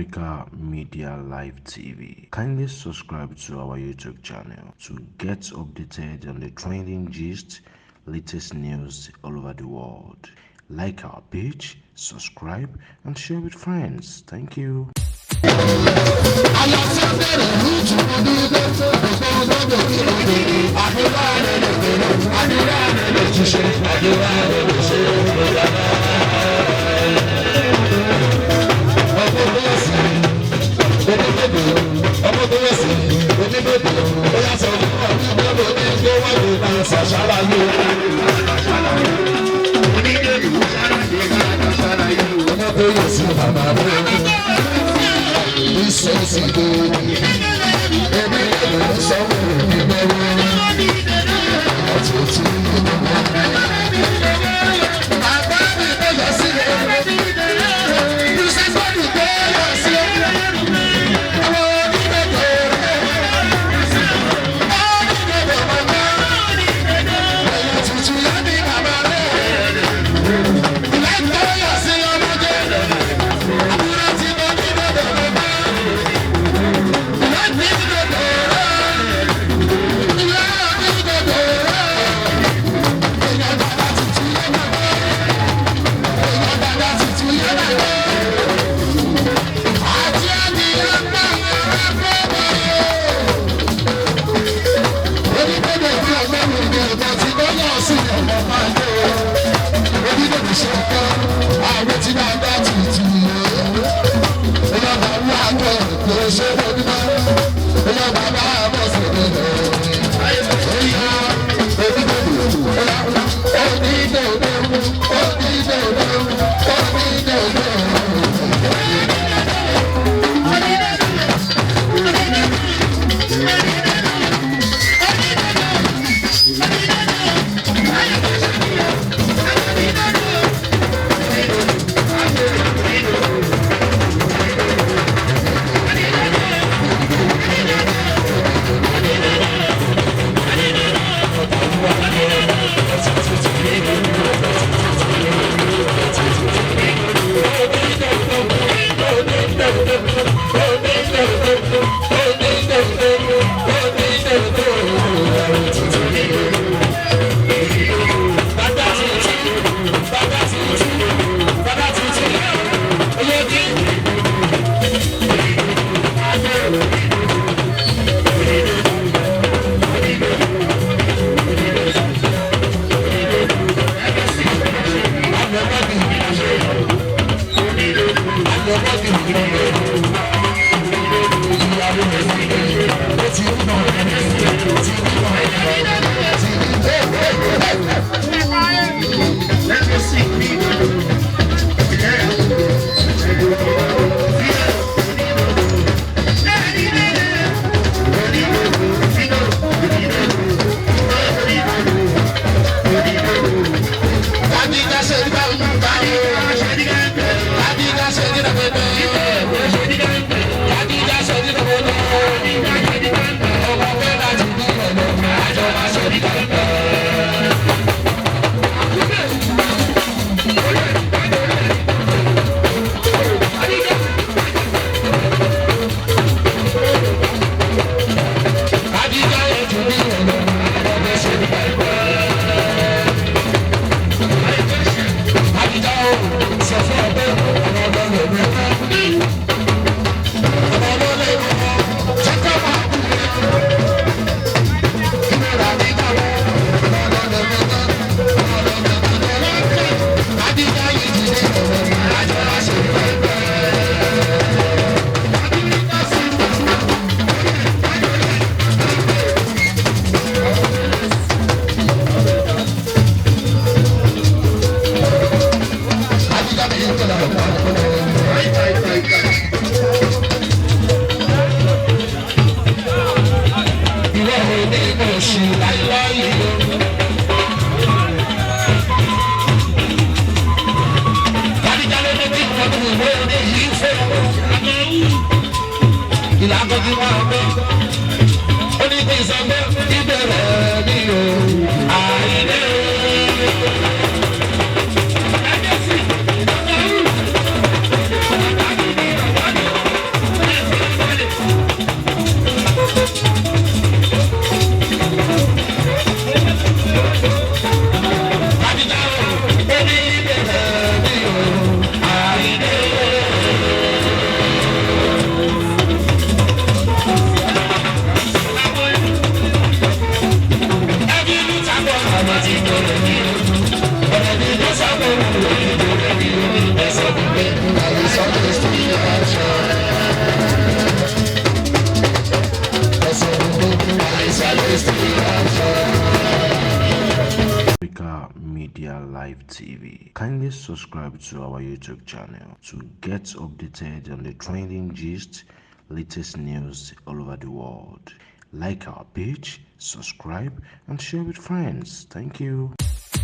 Africa Media Live TV. Kindly subscribe to our YouTube channel to get updated on the trending gist, latest news all over the world. Like our page, subscribe, and share with friends. Thank you. TV. Kindly subscribe to our YouTube channel to get updated on the trending gist, latest news all over the world. Like our page, subscribe, and share with friends. Thank you.